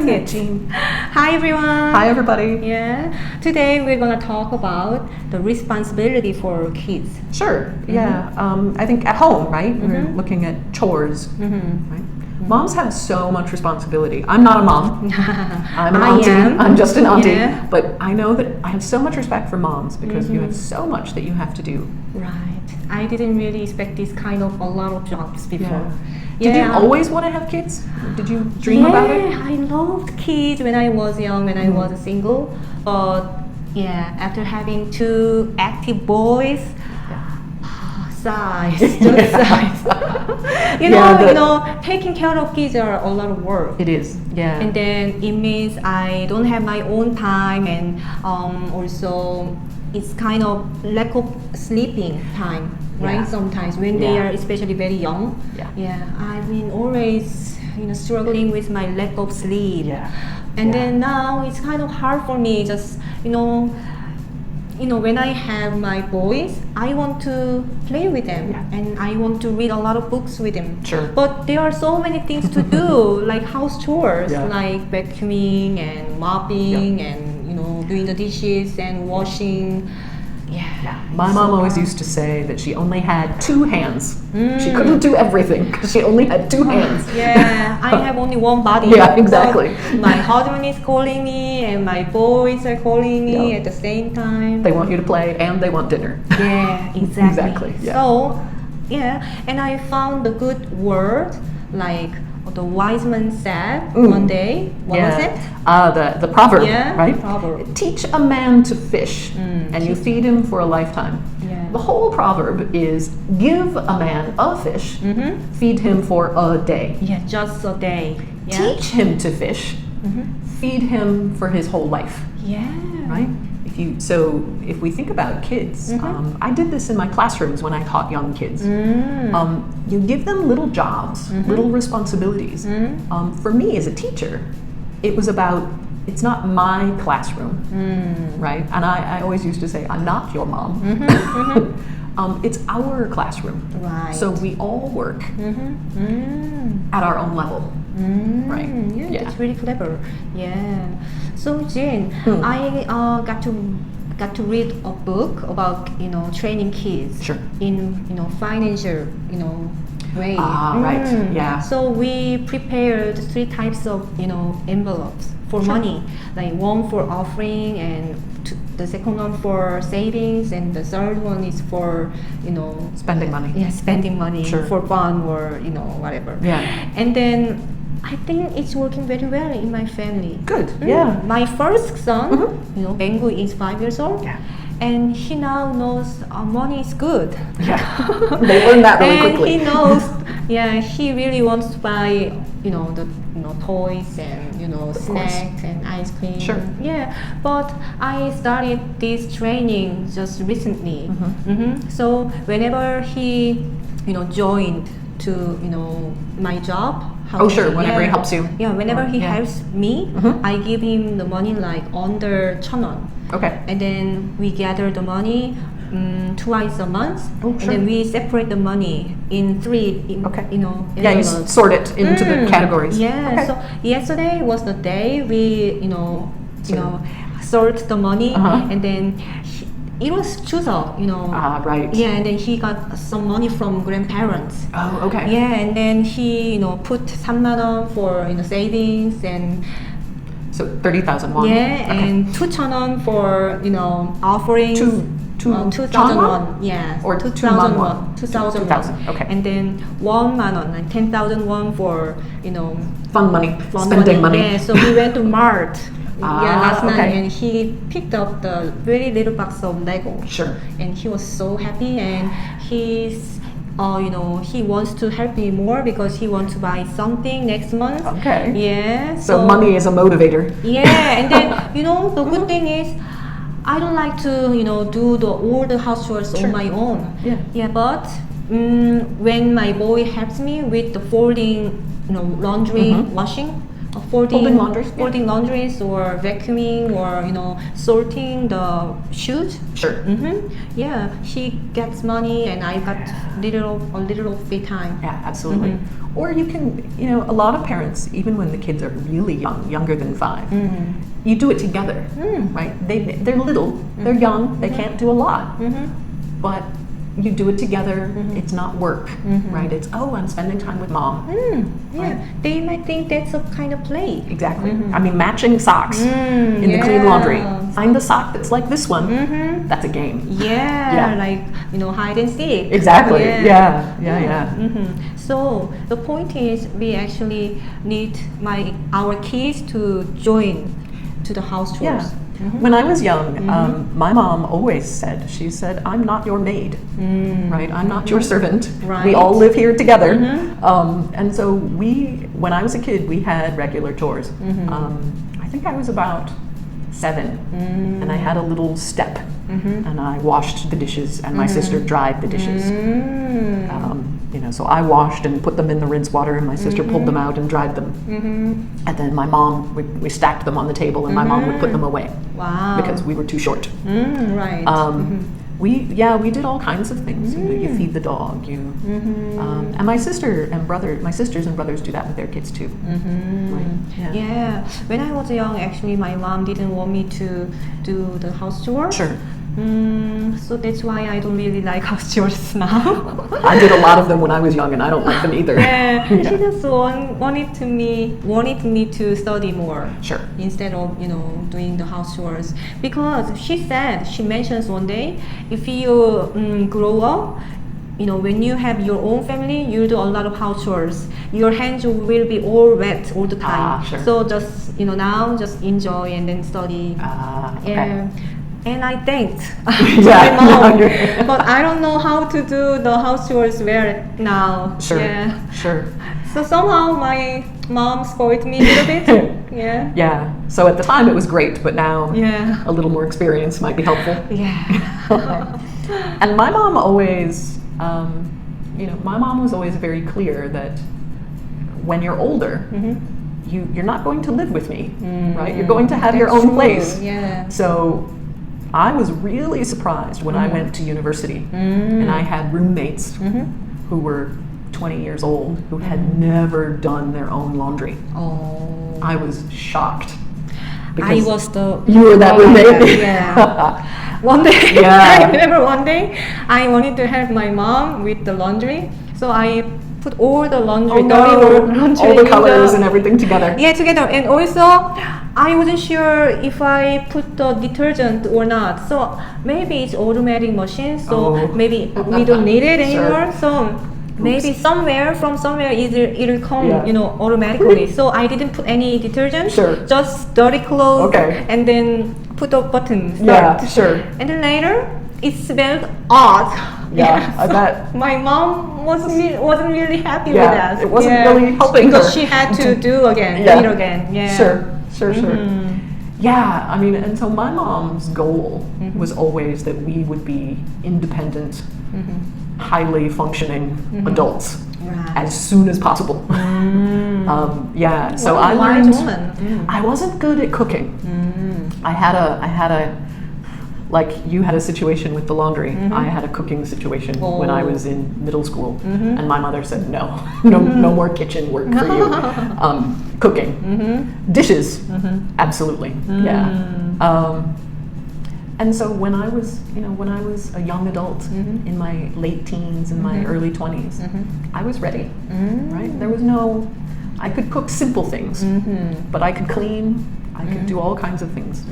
ahead, Jean. Hi everyone. Hi everybody. Yeah. Today we're gonna talk about the responsibility for kids. Sure. Yeah. I think at home, right? We're looking at chores, right? Moms have so much responsibility. I'm not a mom. I'm an auntie. I'm just an auntie. Yeah. But I know that I have so much respect for moms because you have so much that you have to do. Right. I didn't really expect this kind of a lot of jobs before. Did you always want to have kids? Did you dream about it? I loved kids when I was young, when I was single. But yeah, after having two active boys, size, just size. you know, taking care of kids are a lot of work. It is, yeah. And then it means I don't have my own time, and also it's kind of lack of sleeping time, right? Sometimes when they are especially very young. I've been always struggling with my lack of sleep. And then now it's kind of hard for me. Just when I have my boys, I want to play with them and I want to read a lot of books with them. Sure. But there are so many things to do, like house chores, like vacuuming and mopping and doing the dishes and washing. My mom always used to say that she only had two hands. She couldn't do everything because she only had two hands. I have only one body. Yeah, exactly. My husband is calling me and my boys are calling me at the same time. They want you to play and they want dinner. Yeah, exactly. So, and I found the good word, like the wise man said one day. What was it? The proverb, right? Proverb. Teach a man to fish and you feed him for a lifetime. The whole proverb is give a man a fish, feed him for a day. Yeah, just a day. Teach him to fish, feed him for his whole life. Right? So if we think about kids, I did this in my classrooms when I taught young kids. You give them little jobs, little responsibilities. For me as a teacher, it was about, it's not my classroom, right? And I always used to say, I'm not your mom. It's our classroom. Right. So we all work at our own level. Right. Yeah, that's really clever. Yeah. So Jean, I got to read a book about training kids in financial way. Right. Yeah. So we prepared 3 types of envelopes for money, like one for offering and the second one for savings, and the third one is for spending money. Yeah, spending money for fun or whatever. Yeah. And then I think it's working very well in my family. Good. Yeah. My first son, Bengu, is 5 years old. Yeah. And he now knows money is good. Yeah. They learn that really quickly. And he knows. He really wants to buy the toys and snacks and ice cream. Sure. Yeah. But I started this training just recently. So whenever he joined to my job. Whenever he helps you. Yeah, whenever he helps me, I give him the money like under 1,000원. Okay. And then we gather the money twice a month, and then we separate the money in 3. You sort it into the categories. Yeah. Okay. So yesterday was the day we sort the money, and then. It was 추석, right. Yeah, and then he got some money from grandparents. Oh, okay. Yeah, and then he, put 3만 원 for, savings and. So 30,000 won. Yeah, and 2,000원 for, offering. 2,000 won. Yeah. Or 2,000 won. 2,000 won. Okay. And then 1만 원, like 10,000 won for, fun money, spending money. Yeah, so we went to Mart. Last night, okay. and he picked up the very little box of Lego. Sure. And he was so happy, and he's, he wants to help me more because he wants to buy something next month. Okay. Yeah. So money is a motivator. Yeah, and then the good thing is, I don't like to do all the house chores on my own. Yeah. But when my boy helps me with the folding, laundry, washing. Folding laundries? Folding laundries or vacuuming or sorting the shoes. Sure. Yeah, she gets money and I got a little of free time. Yeah, absolutely. Or you can, a lot of parents, even when the kids are really young, younger than 5, you do it together, right? They're little, they're young, they can't do a lot, but you do it together. It's not work, right? It's, I'm spending time with mom. Yeah, right? They might think that's a kind of play. Exactly. I mean, matching socks in the clean laundry. Find a sock that's like this one. That's a game. Yeah, like hide and seek. Exactly. Yeah. So the point is, we actually need our kids to join to the house chores. Yeah. When I was young, my mom always said, she said, I'm not your maid, right? I'm not your servant. Right. We all live here together. And so when I was a kid, we had regular chores. I think I was about 7, and I had a little step, and I washed the dishes, and my sister dried the dishes. So I washed and put them in the rinse water, and my sister pulled them out and dried them. And then my mom, we stacked them on the table, and my mom would put them away. Wow. Because we were too short. Right. We did all kinds of things. You feed the dog. And my sisters and brothers do that with their kids too. Right? Yeah. When I was young, actually, my mom didn't want me to do the house chores. Sure. So that's why I don't really like house chores now. I did a lot of them when I was young, and I don't like them either. She just wanted me to study more. Sure. Instead of doing the house chores, because she mentions one day, if you grow up, when you have your own family, you do a lot of house chores. Your hands will be all wet all the time. Sure. So just now, just enjoy and then study. Okay. And I thanked my mom, but I don't know how to do the house chores well now. Sure. Yeah. Sure. So somehow my mom spoiled me a little bit. Yeah. Yeah. So at the time it was great, but now Yeah. a little more experience might be helpful. Yeah. And my mom always, my mom was always very clear that when you're older, you're not going to live with me, right? You're going to have your own place. Yeah. So I was really surprised when I went to university and I had roommates who were 20 years old who had never done their own laundry. Oh. I was shocked. I was the... You were that roommate? Yeah. One day, Yeah. I remember one day, I wanted to help my mom with the laundry. So I put all the laundry, laundry all the colors and everything together. Yeah, together. And also, I wasn't sure if I put the detergent or not. So maybe it's automatic machine. So maybe we don't need it anymore. So maybe from somewhere it'll come, automatically. So I didn't put any detergent. Sure. Just dirty clothes. Okay. And then put a button. Yeah, Start. sure. And then later, it smelled odd. Yeah, I bet. My mom wasn't really happy with Yeah, that. it wasn't really helping because her. she had to do again, Yeah. do it again. Yeah. Sure. Yeah, I mean, and so my mom's goal was always that we would be independent, highly functioning adults Right. as soon as possible. Yeah, so What a I wise learned. woman. I wasn't good at cooking. I had a like you had a situation with the laundry. I had a cooking situation when I was in middle school, and my mother said no more kitchen work for you. Cooking, dishes, absolutely, yeah. And so when I was a young adult in my late teens and my early 20s, I was ready. Right? There was I could cook simple things, but I could clean. I could do all kinds of things.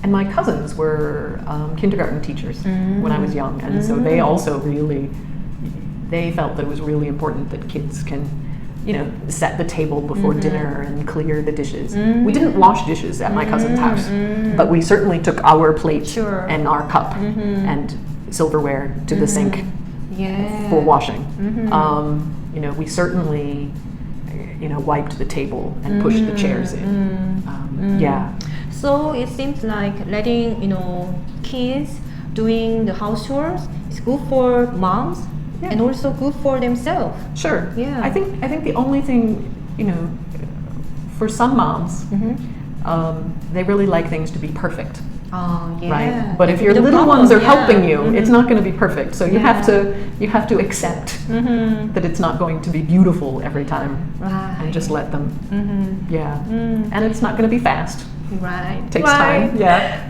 And my cousins were kindergarten teachers when I was young, and so they also they felt that it was really important that kids can, set the table before dinner and clear the dishes. We didn't wash dishes at my cousin's house, but we certainly took our plate and our cup and silverware to the sink for washing. We certainly, wiped the table and pushed the chairs in. Yeah. So it seems like letting kids doing the house chores is good for moms Yeah. and also good for themselves. Sure. Yeah. I think the only thing, you know, for some moms, they really like things to be perfect. Oh, yeah. Right. But if That's your the little problem, ones are yeah. helping you, it's not going to be perfect. So you have to accept Mm-hmm. that it's not going to be beautiful every time, Right. and just let them. Mm-hmm. Yeah. Mm. And it's not going to be fast. Right. It takes time. Yeah.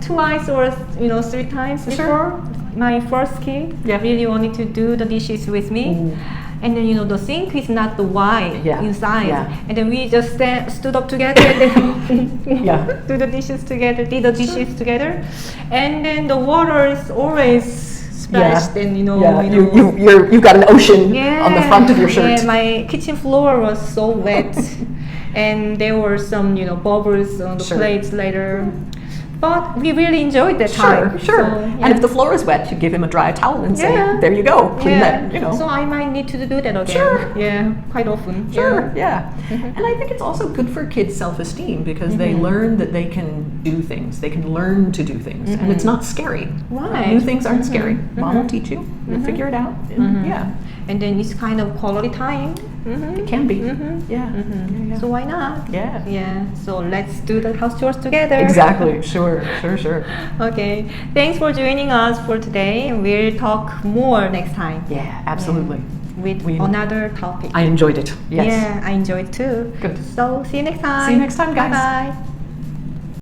Twice or 3 times before. My first kid really wanted to do the dishes with me. Ooh. And then the sink is not the wide inside. Yeah. And then we just stood up together and then do the dishes together, did the dishes together. And then the water is always splashed and you've got an ocean on the front of your shirt. Yeah, my kitchen floor was so wet. And there were some bubbles on the plates later. But we really enjoyed that time. Sure. So, And if the floor is wet, you give him a dry towel and say, there you go, clean that, So I might need to do that again. Sure. Yeah, quite often. Sure, yeah. And I think it's also good for kids' self-esteem because they learn that they can do things. They can learn to do things. And it's not scary. Right. New things aren't scary. Mom will teach you. You'll figure it out. And, And then it's kind of quality time. It can be. Yeah. So why not? Yeah. Yeah. So let's do the house chores together. Exactly. Sure. Okay. Thanks for joining us for today. We'll talk more next time. Yeah, absolutely. With another topic. I enjoyed it. Yes. Yeah, I enjoyed too. Good. So see you next time. See you next time, guys. Bye-bye.